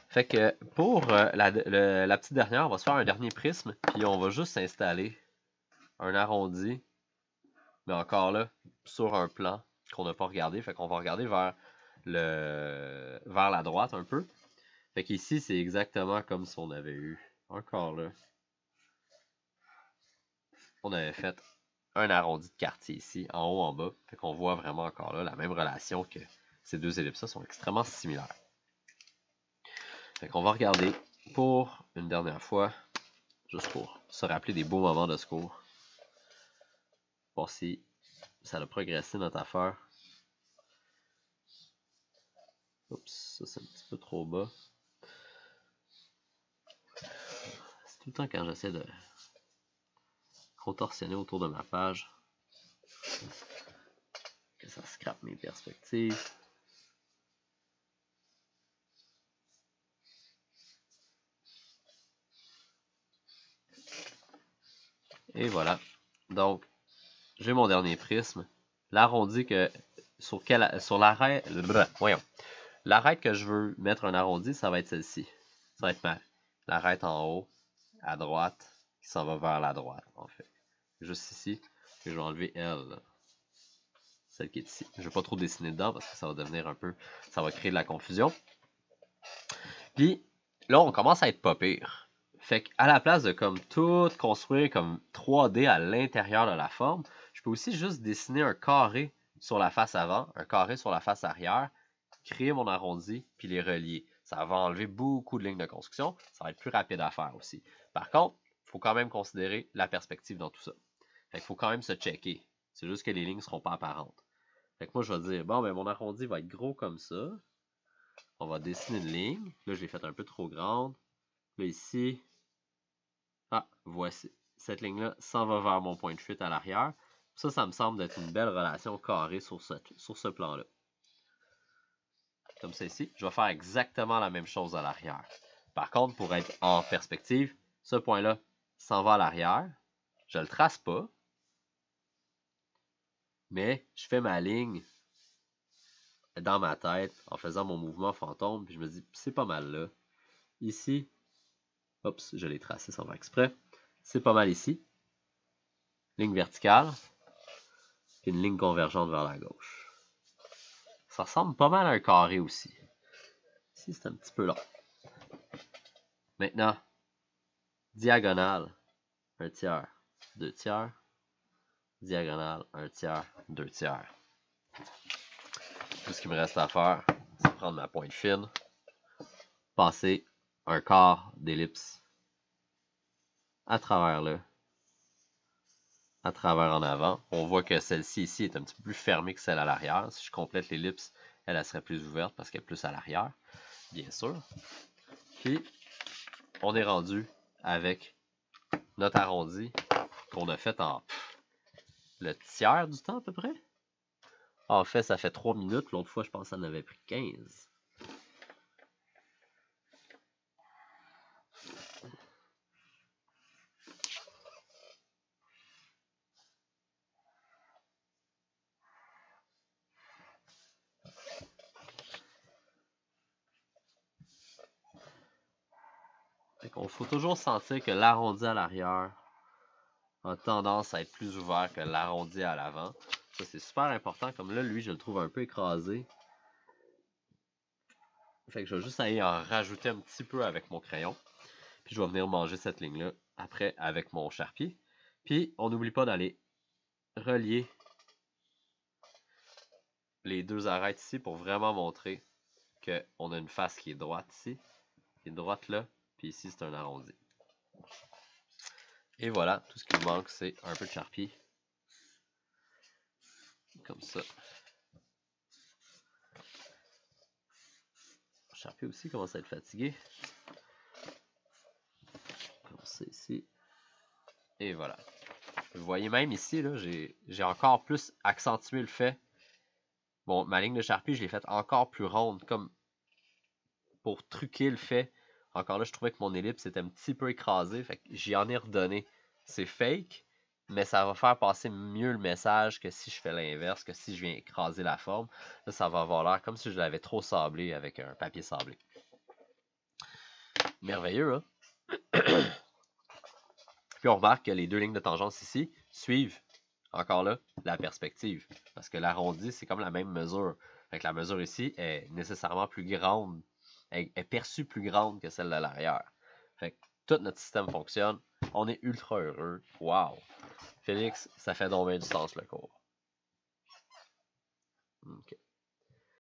Fait que pour la petite dernière, on va se faire un dernier prisme, puis on va juste installer un arrondi, mais encore là, sur un plan qu'on n'a pas regardé. Fait qu'on va regarder vers la droite un peu. Fait qu'ici, c'est exactement comme si on avait eu, encore là, on avait fait un arrondi de quartier ici, en haut, en bas. Fait qu'on voit vraiment encore là la même relation que ces deux ellipses-là sont extrêmement similaires. Fait qu'on va regarder pour une dernière fois, juste pour se rappeler des beaux moments de ce cours. Voir si ça a progressé notre affaire. Oups, ça c'est un petit peu trop bas. C'est tout le temps quand j'essaie de contorsionner autour de ma page que ça scrape mes perspectives. Et voilà. Donc, j'ai mon dernier prisme. L'arrondi que sur l'arête, voyons. L'arête que je veux mettre un arrondi, ça va être celle-ci. Ça va être l'arête en haut, à droite, qui s'en va vers la droite, en fait. Juste ici, et je vais enlever elle, là. Celle qui est ici. Je ne vais pas trop dessiner dedans parce que ça va devenir un peu, ça va créer de la confusion. Puis là, on commence à être pas pire. Fait qu'à la place de comme tout construire comme 3D à l'intérieur de la forme, je peux aussi juste dessiner un carré sur la face avant, un carré sur la face arrière, créer mon arrondi, puis les relier. Ça va enlever beaucoup de lignes de construction. Ça va être plus rapide à faire aussi. Par contre, il faut quand même considérer la perspective dans tout ça. Fait qu'il faut quand même se checker. C'est juste que les lignes ne seront pas apparentes. Fait que moi, je vais dire, bon, ben mon arrondi va être gros comme ça. On va dessiner une ligne. Là, je l'ai faite un peu trop grande. Là, ici, voici. Cette ligne-là s'en va vers mon point de fuite à l'arrière. Ça me semble être une belle relation carrée sur ce plan-là. Comme ça ici, je vais faire exactement la même chose à l'arrière. Par contre, pour être en perspective, ce point-là s'en va à l'arrière. Je ne le trace pas, mais je fais ma ligne dans ma tête en faisant mon mouvement fantôme, puis je me dis, c'est pas mal là. Ici, oups, je l'ai tracé sans faire exprès. C'est pas mal ici. Ligne verticale, puis une ligne convergente vers la gauche. Ça ressemble pas mal à un carré aussi. Ici, c'est un petit peu long. Maintenant, diagonale, 1 tiers, 2 tiers. Diagonale, 1 tiers, 2 tiers. Tout ce qui me reste à faire, c'est prendre ma pointe fine, passer un quart d'ellipse à travers là, à travers en avant. On voit que celle-ci ici est un petit peu plus fermée que celle à l'arrière. Si je complète l'ellipse, elle serait plus ouverte parce qu'elle est plus à l'arrière, bien sûr. Puis, on est rendu avec notre arrondi qu'on a fait en le tiers du temps à peu près. En fait, ça fait 3 minutes. L'autre fois, je pense que ça en avait pris 15. Fait qu'on faut toujours sentir que l'arrondi à l'arrière a tendance à être plus ouvert que l'arrondi à l'avant. Ça, c'est super important. Comme là, lui, je le trouve un peu écrasé. Fait que je vais juste aller en rajouter un petit peu avec mon crayon. Puis je vais venir manger cette ligne-là après avec mon charpier. Puis on n'oublie pas d'aller relier les deux arêtes ici pour vraiment montrer qu'on a une face qui est droite ici, qui est droite là, puis ici c'est un arrondi. Et voilà, tout ce qui me manque c'est un peu de charpie. Comme ça. Le charpie aussi commence à être fatigué. Comme ça ici. Et voilà. Vous voyez même ici, là, j'ai encore plus accentué le fait. Bon, ma ligne de charpie, je l'ai faite encore plus ronde, comme pour truquer le fait. Encore là, je trouvais que mon ellipse était un petit peu écrasé, fait que j'y en ai redonné. C'est fake, mais ça va faire passer mieux le message que si je fais l'inverse, que si je viens écraser la forme. Là, ça va avoir l'air comme si je l'avais trop sablé avec un papier sablé. Merveilleux, hein? Puis on remarque que les deux lignes de tangence ici suivent, encore là, la perspective. Parce que l'arrondi, c'est comme la même mesure. Fait que la mesure ici est nécessairement plus grande, est perçue plus grande que celle de l'arrière. Fait que tout notre système fonctionne. On est ultra heureux. Wow! Félix, ça fait donc bien du sens le cours. OK.